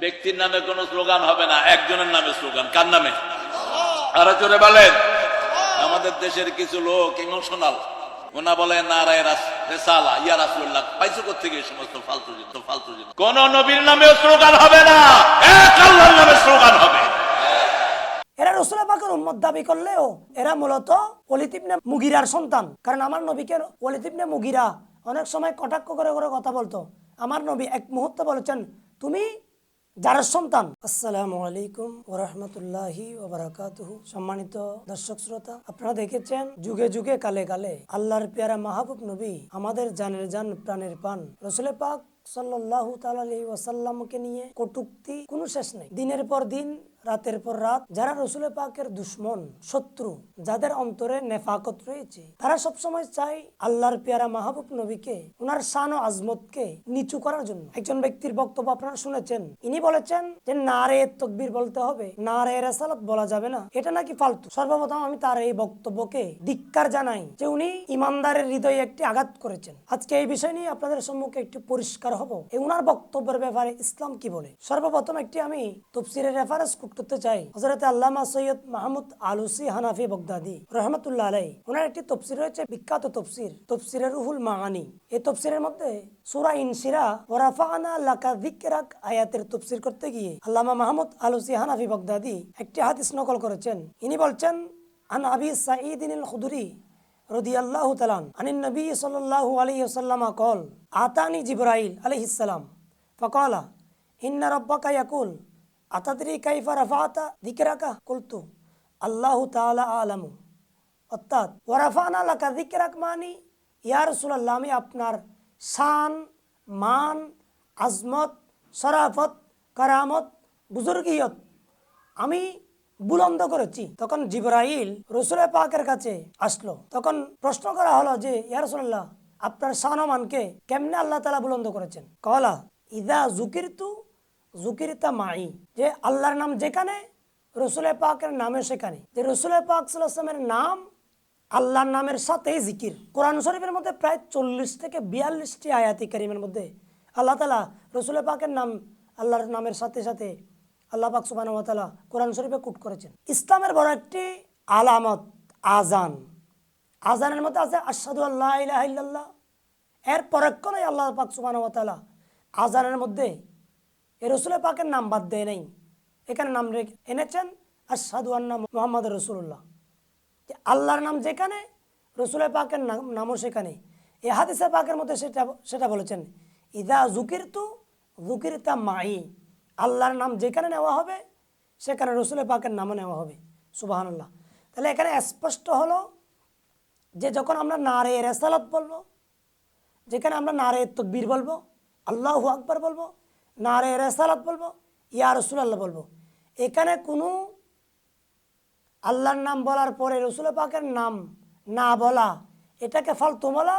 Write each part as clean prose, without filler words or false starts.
ব্যক্তির নামে কোনো স্লোগান হবে না, একজনের নামে স্লোগান। কার নামে? আরো জোরে বলেন। আমাদের দেশের কিছু লোক ইমোশনাল, ওনা বলে নারায়ে রিসালা ইয়া রাসূলুল্লাহ। পাইছো কোত্থেকে এই সমস্ত ফালতু জিনিস? কোন নবীর নামে স্লোগান হবে না, এক আল্লাহর নামে স্লোগান হবে। এরা রাসূল পাকের উম্মত দাবি করলেও এরা মূলত ওলীদ ইবনে মুগীরার সন্তান। কারণ আমার নবীকে ওলীদ ইবনে মুগীরা অনেক সময় কটাক্ষ করে করে কথা বলতো। আমার নবী এক মুহূর্তে বলেছেন, তুমি যার সন্তান। আসসালামু আলাইকুম ওয়া রাহমাতুল্লাহি ওয়া বারাকাতুহু। সম্মানিত দর্শক শ্রোতা, আপনারা দেখেছেন যুগে যুগে কালে কালে আল্লাহর পেয়ারা মাহবুব নবী, আমাদের জানের জান প্রাণের প্রাণ রাসূল পাক সাল্লাল্লাহু তাআলা আলাইহি ওয়াসাল্লামকে নিয়ে কটূক্তি কোনো শেষ নেই। দিনের পর দিন, রাতের পর রাত যারা রাসূল পাকের দুশমন, শত্রু, যাদের অন্তরে নেফাকত রয়েছে, তারা সবসময় চায় আল্লাহর পেয়ারা মাহবুব নবীকে, ওনার শান ও আজমতকে নিচু করার জন্য। একজন ব্যক্তির বক্তব্য আপনারা শুনেছেন, ইনি বলেছেন যে নারে তাকবীর বলতে হবে, নারে রিসালাত বলা যাবে না, এটা নাকি ফালতু। সর্বপ্রথম আমি তার এই বক্তব্যকে ধিক্কার জানাই যে উনি ইমানদারের হৃদয়ে একটি আঘাত করেছেন। আজকে এই বিষয় নিয়ে আপনাদের সম্মুখে একটু পরিষ্কার হব, ওনার বক্তব্যের ব্যাপারে ইসলাম কি বলে। সর্বপ্রথম একটি আমি তাফসীরের রেফারেন্স করতে চাই। হযরত আল্লামা সৈয়দ মাহমুদ আলুসি হানাফি বাগদাদি রাহমাতুল্লাহ আলাইহি, ওনার একটি তাফসীর রয়েছে, বিখ্যাত তাফসীর, তাফসীরে রুহুল মাআনি। এই তাফসীরের মধ্যে সূরা ইনশিরা ওয়া রাফা'না লাকা যিকরাক আয়াতের তাফসীর করতে গিয়ে আল্লামা মাহমুদ আলুসি হানাফি বাগদাদি একটি হাদিস নকল করেছেন। ইনি বলছেন, আন আবি সাঈদিন আল খুদরি রাদিয়াল্লাহু তাআলা আনিন নবী সাল্লাল্লাহু আলাইহি ওয়াসাল্লাম قال আতানি জিবরাইল আলাইহিস সালাম ফাকালা ইন্না রাব্বাকা ইয়াকুল আতাদরি কাইফা রাফা'তা যিকরাকা কুলতু আল্লাহু তাআলা আলামু। অর্থাৎ ওয়া রাফা'না লাকা যিকরাক মানে ইয়া রাসূলুল্লাহ, আমি আপনার শান, মান, আজমত, শরাফত, কারামত, বুজুর্গিয়ত আমি বুলন্দ করেছি। তখন জিবরাইল রাসূল পাকের কাছে আসলো। তখন প্রশ্ন করা হলো যে ইয়া রাসূলুল্লাহ, আপনার শান ও মানকে কেমনে আল্লাহ তাআলা বুলন্দ করেছেন? কওলা ইযা যুকিরতু যুকিরতা মাই, যে আল্লাহর নাম যেখানে রাসূল পাকের নামে সেখানে। যে রাসূল পাক সাল্লাল্লাহু আলাইহি ওয়াসাল্লামের নাম আল্লাহর নামের সাথেই জিকির। কোরআন শরীফের মধ্যে প্রায় 40 থেকে 42টি আয়াতে কারিমের মধ্যে আল্লাহ তাআলা রাসূল পাকের নাম আল্লাহর নামের সাথে সাথে আল্লাহ পাক সুবহানাহু ওয়া তাআলা কোরআন শরীফে কোট করেছেন। ইসলামের বড় একটি আলামত আজান। আজানের মধ্যে আছে আশহাদু আল্লা ইলাহা ইল্লাল্লাহ। এর পরক্ষণেই আল্লাহ পাক সুবহানাহু ওয়া তাআলা আজানের মধ্যে এই রাসূল পাকের নাম বাদ দেয় নাই, এখানে নাম এনেছেন আশহাদু আন্না মুহাম্মাদুর রাসূলুল্লাহ। যে আল্লাহর নাম যেখানে রাসূল পাকের নামও সেখানে। এই হাদিসে পাকের মধ্যে সেটা বলেছেন, ইযা যুকিরতু যুকিরতা মাই, আল্লাহর নাম যেখানে নেওয়া হবে সেখানে রাসূল পাকের নামও নেওয়া হবে। সুবহানাল্লাহ। তাহলে এখানে স্পষ্ট হলো যে যখন আমরা নারে রিসালাত বলবো, যেখানে আমরা নারে তাকবীর বলবো, আল্লাহু আকবার বলবো, নারে রিসালাত বলবো, ইয়া রাসূলুল্লাহ বলবো, এখানে কোনো আল্লাহর নাম বলার পরে রাসূল পাকের নাম না বলা, এটাকে ফালতু বলা,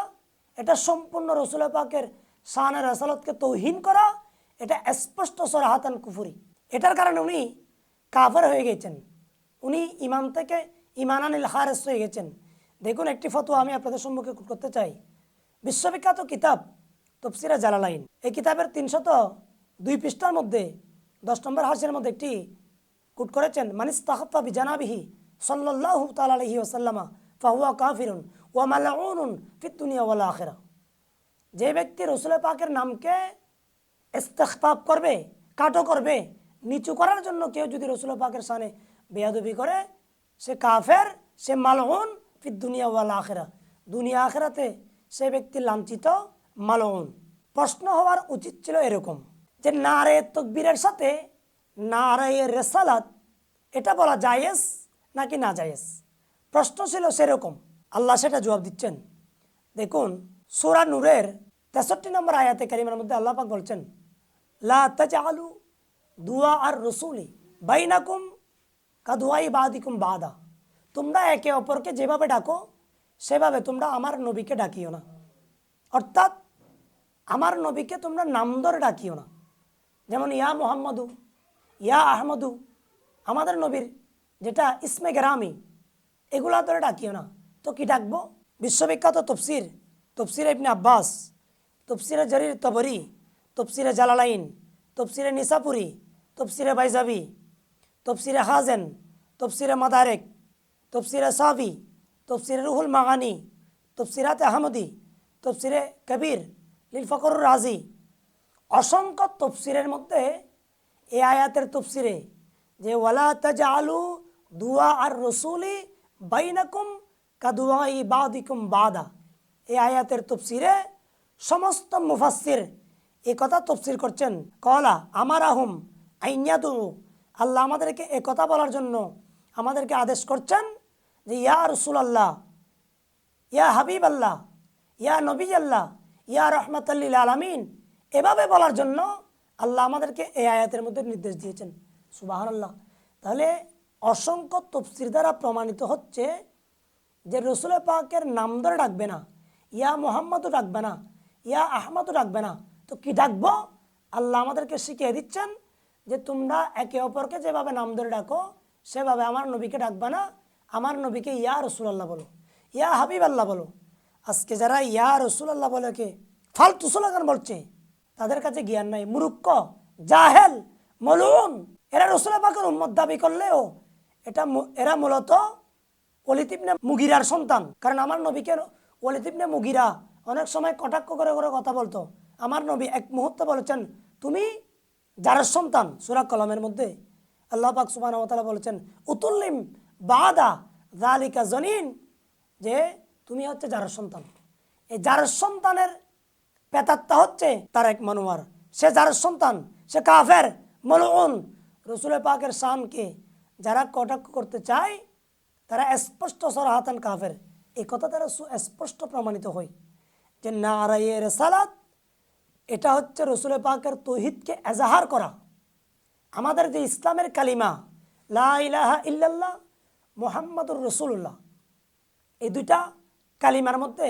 এটা সম্পূর্ণ রাসূল পাকের শান আর রিসালাতকে তাওহীন করা, এটা স্পষ্ট সরাহাতান কুফরি। এটার কারণে উনি কাফের হয়ে গেছেন, উনি ইমান থেকে ঈমানানিল খারিজ হয়ে গেছেন। দেখুন একটি ফতোয়া আমি আপনাদের সম্মুখে করতে চাই। বিশ্ববিখ্যাত কিতাব তাফসীরে জালালাইন, এই কিতাবের 302 পৃষ্ঠার মধ্যে 10 নম্বর হাদিসের মধ্যে একটি কোট করেছেন, মানিস্তাখাফা বিজানাবিহি সাল্লাল্লাহু তাআলা আলাইহি ওয়াসাল্লাম ফাহুয়া কাফিরুন ওয়া মালউনুন ফিদ দুনিয়া ওয়াল আখিরা। যে ব্যক্তি রাসূল পাকের নামকে ইস্তিখফাফ করবে, কাটো করবে, নিচু করার জন্য কেউ যদি রাসূল পাকের শানে বেয়াদবি করে, সে কাফের, সে মালউন ফিদ দুনিয়া ওয়াল আখিরা, দুনিয়া আখিরাতে সে ব্যক্তি লাঞ্ছিত, মালউন। প্রশ্ন হওয়ার উচিত ছিল এরকম যে নারে তাকবীরের সাথে নারে রিসালাত এটা বলা জায়েজ নাকি না জায়েজ? প্রশ্ন ছিল সেরকম। আল্লাহ সেটা জবাব দিচ্ছেন। দেখুন সূরা নূরের 63 নম্বর আয়াতে কারিমার মধ্যে আল্লাহ পাক বলছেন, লা তাজআলু দুআ আর রাসূলি বাইনাকুম কাদুআই বাদিকুম বাদা, তোমরা একে অপরকে যেভাবে ডাকো সেভাবে তোমরা আমার নবীকে ডাকিও না। অর্থাৎ আমার নবীকে তোমরা নাম ধরে ডাকিও না, যেমন ইয়া মুহাম্মাদু, ইয়া আহমদু, আমাদের নবীর যেটা ইসমে গেরামি, এগুলা ধরে ডাকিও না। তো কি ডাকবো? বিশ্ববিখ্যাত তফসিরে ইবনে আব্বাস, তফসিরে জারির তবরি, তফসিরে জালালাইন, তফসিরে নিসাপুরি, তফসিরে বাইজাবি, তফসিরে হাজেন, তফসিরে মাদারেক, তফসিরে সাফি, তফসিরে রুহুল মাগানি, তফসিরাতে আহমদি, তফসিরে কবির লিল ফকরুর রাজি, অসংখ্য তফসিরের মধ্যে এই আয়াতের তফসিরে যে ওয়ালা তাজআলু দুআ আর রসুলি বাইনাকুম কাদুআই বাদিকুম বাদা, এই আয়াতের তফসিরে সমস্ত মুফাসসির এই কথা তফসির করছেন। কলা আমার আহুম আইয়াদু, আল্লাহ আমাদেরকে এ কথা বলার জন্য আমাদেরকে আদেশ করছেন যে ইয়া রাসূলুল্লাহ, ইয়া হাবিব আল্লাহ, ইয়া নবী আল্লাহ, ইয়া রহমাতাল্লিল আলামিন, এভাবে বলার জন্য আল্লাহ আমাদেরকে এই আয়াতের মধ্যে নির্দেশ দিয়েছেন। সুবহানাল্লাহ। তাহলে অসংখ্য তফসির দ্বারা প্রমাণিত হচ্ছে যে রসুল পাকের নাম ধরে ডাকবে না, ইয়া মোহাম্মদও ডাকবে না, ইয়া আহমদও ডাকবে না, তো কি ডাকবো? আল্লাহ আমাদেরকে শিখিয়ে দিচ্ছেন যে তোমরা একে অপরকে যেভাবে নাম ধরে ডাকো সেভাবে আমার নবীকে ডাকবে না, আমার নবীকে ইয়া রসুলাল্লাহ বলো, ইয়া হাবিব আল্লাহ বলো। আজকে যারা ইয়া রসুলাল্লাহ বলে কে ফালতু স্লোগান বলছে, তাদের কাছে জ্ঞান নাই, মূর্খ, জাহেল, মলুন। এরা রসুল পাকের উম্মত দাবি করলেও এরা মূলত ওলীদ ইবনে মুগিরার সন্তান। কারণ আমার নবীকে ওলীদ ইবনে মুগিরা অনেক সময় কটাক্ষ করে করে কথা বলতো। আমার নবী এক মুহূর্তে বলেছেন তুমি যার সন্তান, সূরা কলমের মধ্যে আল্লাহ পাক সুবহানাহু ওয়া তাআলা বলেছেন উতুল্লিম বাদা যালিকা জনিন, যে তুমি হচ্ছে যার সন্তান। এই যার সন্তানের পেতাত্তা হচ্ছে তার এক মনোয়ার, সে যার সন্তান, সে কাফের, মলউন। রসুল পাকের শানকে যারা কটাক্ষ করতে চায় তারা স্পষ্ট সরাহাতান কাফের। এই কথা তারা স্পষ্ট প্রমাণিত হয় যে নারায়ে রিসালাত এটা হচ্ছে রসুল পাকের তৌহিদকে এজাহার করা। আমাদের যে ইসলামের কালিমা লা ইলাহা ইল্লাল্লাহ মুহাম্মাদুর রাসূলুল্লাহ, এই দুইটা কালিমার মধ্যে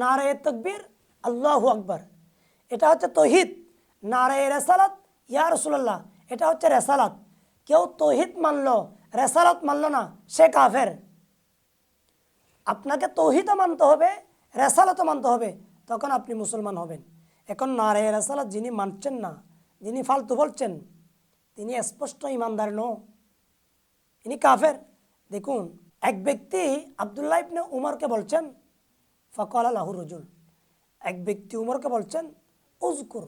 নারে তাকবীর আল্লাহু আকবার, এটা হচ্ছে তৌহিদ। নারে রিসালাত ইয়া রাসূলুল্লাহ, এটা হচ্ছে রেসালাত। কেউ তৌহিদ মানলো রেসালাত মানলো না, সে কাফের। আপনাকে তৌহিদও মানতে হবে, রেসালাতও মানতে হবে, তখন আপনি মুসলমান হবেন। এখন নারে রেসালাত যিনি মানছেন না, যিনি ফালতু বলছেন, তিনি স্পষ্ট ইমানদার ন, ইনি কাফের। দেখুন, এক ব্যক্তি আব্দুল্লাহ ইবনে উমরকে বলছেন ফাকালা লাহু রাজুল, এক ব্যক্তি উমরকে বলছেন উযকুর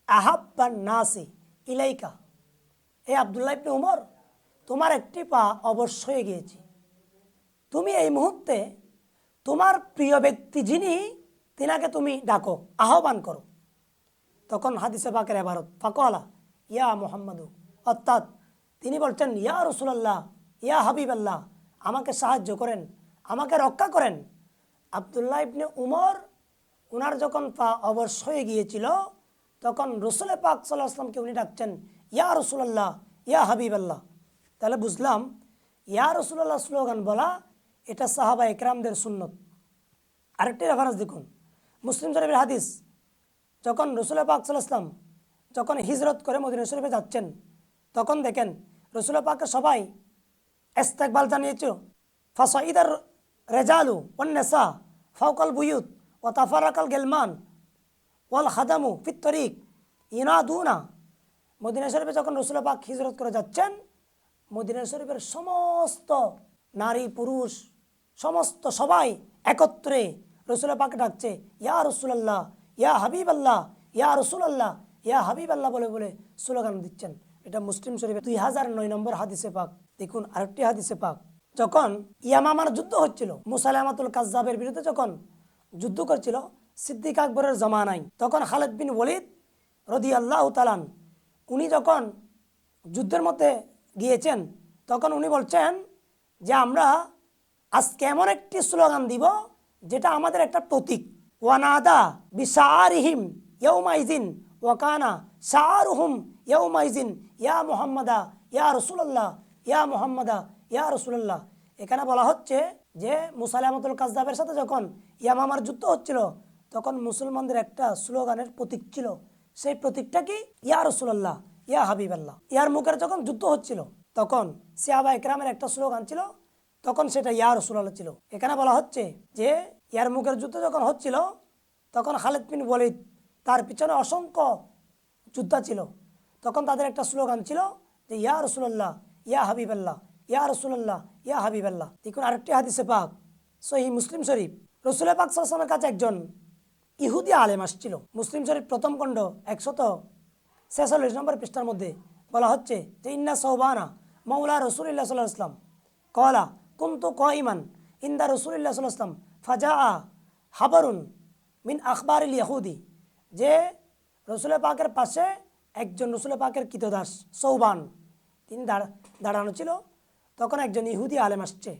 আহাব্বান নাসি ইলাইকা, এই আব্দুল্লাহ ইবনে উমর, তোমার একটি পা অবশ হয়ে গিয়েছে, তুমি এই মুহূর্তে তোমার প্রিয় ব্যক্তি যিনি তিনাকে তুমি ডাকো, আহ্বান করো। তখন হাদিসে পাকের ইবারত ফাকালা ইয়া মুহাম্মাদু, অর্থাৎ তিনি বলছেন ইয়া রাসূলুল্লাহ, ইয়া হাবিবাল্লাহ, আমাকে সাহায্য করেন, আমাকে রক্ষা করেন। আব্দুল্লাহ ইবনে উমর উনার যখন পা অবশ হয়ে গিয়েছিল তখন রসুল পাক সাল্লাল্লাহু আলাইহি ওয়াসাল্লামকে উনি ডাকছেন ইয়া রাসূলুল্লাহ, ইয়া হাবিবাল্লাহ। তাহলে বুঝলাম ইয়া রাসূলুল্লাহ স্লোগান বলা এটা সাহাবা একরামদের সুন্নত। আরেকটি রেফারেন্স দেখুন, মুসলিম শরীফের হাদিস, যখন রসুল পাক সাল্লাল্লাহু আলাইহি ওয়াসাল্লাম যখন হিজরত করে মদিনা শরীফে যাচ্ছেন, তখন দেখেন রসুল পাককে সবাই ইস্তেকবাল জানিয়েছিল। ফাসাইদার রেজালু ওয়ান নিসা ফাওকাল বুয়ুত ওয়া তাফারাকাল গিলমান ওয়াল খাদামু ফিত তরিক ইনাদুনা। মদিনা শরীফে যখন রসুল পাক হিজরত করে যাচ্ছেন, মদিনা শরীফের সমস্ত নারী পুরুষ সমস্ত সবাই একত্রে রসুল পাক ডাকছে ইয়া রাসূলুল্লাহ, ইয়া হাবিবাল্লাহ, ইয়া রাসূলুল্লাহ, ইয়া হাবিবাল্লাহ বলে বলে স্লোগান দিচ্ছেন। এটা মুসলিম শরীফে 2009 নম্বর হাদিসে পাক। দেখুন আরেকটি হাদিসে পাক, যখন ইয়ামামার যুদ্ধ হচ্ছিল, মুসাইলামাতুল কাজ্জাবের বিরুদ্ধে যখন যুদ্ধ করছিল সিদ্দিক আকবরের জামানায়, তখন খালিদ বিন ওয়ালিদ রাদিয়াল্লাহু তাআলা উনি যখন যুদ্ধের মধ্যে গিয়েছেন, তখন উনি বলছেন যে আমরা আজকে এমন একটি স্লোগান দিব যেটা আমাদের একটা প্রতীক। ওয়ানাদা বিশারিহিম ইয়াউমাইজিন ওয়াকানা শারুহুম ইয়াউমাইজিন ইয়া মুহাম্মাদা ইয়া রাসূলুল্লাহ, ইয়া মুহাম্মাদা ইয়া রাসূলুল্লাহ। এখানে বলা হচ্ছে যে মুসাইলামাতুল কাজ্জাবের সাথে যখন ইয়ামামার যুদ্ধ হচ্ছিল, তখন মুসলমানদের একটা স্লোগানের প্রতীক ছিল। সেই প্রতীকটা কি? ইয়া রাসূলুল্লাহ, ইয়া হাবিবাল্লাহ। ইয়ার মুখের যখন যুদ্ধ হচ্ছিল, তখন সাহাবা ইকরামের একটা স্লোগান ছিল, তখন সেটা ইয়া রাসূলুল্লাহ ছিল। এখানে বলা হচ্ছে যে ইয়ার মুখের যুদ্ধ যখন হচ্ছিল, তখন খালিদ বিন ওয়ালিদ তার পিছনে অসংখ্য যোদ্ধা ছিল, তখন তাদের একটা স্লোগান ছিল যে ইয়া রাসূলুল্লাহ ইয়া হাবিবাল্লাহ, ইয়া রাসূলুল্লাহ ইয়া হাবিবাল্লাহ। দেখুন আরেকটি হাদিসে পাক সহিহ মুসলিম শরীফ, রাসূল পাক সাল্লাল্লাহু আলাইহি ওয়াসাল্লামের কাছে একজন ইহুদি আলেম আসছিল। মুসলিম শরীফ প্রথম খণ্ড 146 নম্বর পৃষ্ঠার মধ্যে বলা হচ্ছে যে ইন্না সৌবানা মাওলা রাসূলুল্লাহ সাল্লাল্লাহু আলাইহি ওয়াসাল্লাম কলা কুনতু কাইমান ইনদা রাসূলুল্লাহ সাল্লাল্লাহু আলাইহি ওয়াসাল্লাম ফাজাআ হাবারুন মিন আখবারিল ইহুদি, যে রসুল পাকের পাশে একজন রসুল পাকের কৃতদাস সৌবান তিনি দাঁড়ানো ছিল। তখন একজন ইহুদি আলেম আসছে,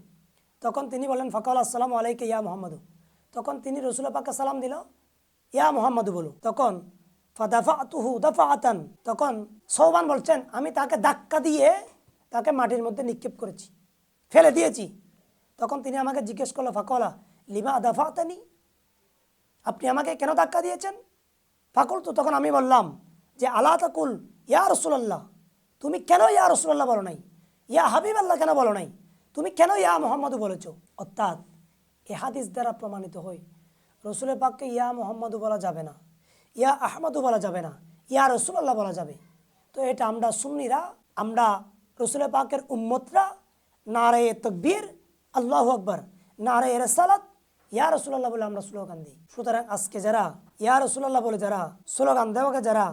তখন তিনি বললেন ফাকাল আসসালামু আলাইকা ইয়া মুহাম্মাদু, তখন তিনি রসুল পাককে সালাম দিল ইয়া মুহাম্মাদু বলো। তখন ফাদাফাতুহু দাফাআতান, তখন সৌবান বলছেন আমি তাকে ধাক্কা দিয়ে তাকে মাটির মধ্যে নিক্ষেপ করেছি, ফেলে দিয়েছি। তখন তিনি আমাকে জিজ্ঞেস করলো ফাকালা লিমা দাফাতানি, আপনি আমাকে কেন ধাক্কা দিয়েছেন? ফাকুল তো, তখন আমি বললাম যে আলা তাকুল ইয়া রাসূলুল্লাহ, তুমি কেন ইয়া রাসূলুল্লাহ বলো নাই, ইয়া হাবিবাল্লাহ কেন বলো নাই, তুমি কেন ইয়া মুহাম্মাদু বলেছ? অর্থাৎ এ হাদিস দ্বারা প্রমাণিত হয় রসুল পাককে ইয়া মুহাম্মাদু বলা যাবে না, ইয়া আহমদু বলা যাবে না, ইয়া রাসূলুল্লাহ বলা যাবে। তো এটা আমরা সুন্নিরা, আমরা রসুল পাকের উম্মতরা নারে তাকবীর আল্লাহু আকবার, নারে রিসালাত, ইয়া রাসূলুল্লাহ বলে আমরা স্লোগান দিই। সুতরাং আজকে যারা ইয়া রাসূলুল্লাহ বলে যারা স্লোগান দেওয়াকে যারা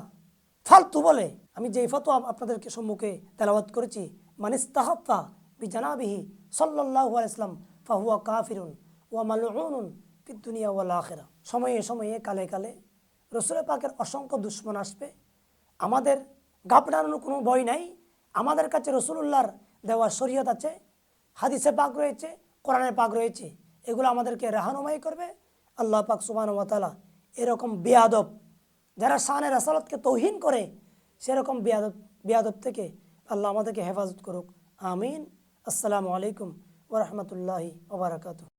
ফালতু বলে, আমি যেই ফতোয়া আপনাদেরকে সম্মুখে তেলাওয়াত করেছি, মানিস্তাহাফা বিজানাবিহি সাল্লাল্লাহু আলাইহি ওয়াসাল্লাম ফাহুয়া কাফিরুন ওয়া মালউনুন ফিদ দুনিয়া ওয়াল আখিরা। সময়ে সময়ে কালে কালে রসুল পাকের অসংখ্য দুশ্মন আসবে। আমাদের ঘাবড়ানোর কোনো ভয় নাই। আমাদের কাছে রসুলুল্লাহর দেওয়া শরীয়ত আছে, হাদিসে পাক রয়েছে, কোরআনে পাক রয়েছে, এগুলো আমাদেরকে রাহনুমাই করবে। আল্লাহ পাক সুবহানাহু ওয়া তাআলা এরকম বেয়াদব যারা শানে রাসালাতকে তৌহিন করে, সেরকম বেয়াদব থেকে আল্লাহ আমাদেরকে হেফাজত করুক, আমিন। আসসালামু আলাইকুম ওয়া রাহমাতুল্লাহি ওয়া বারাকাতুহু।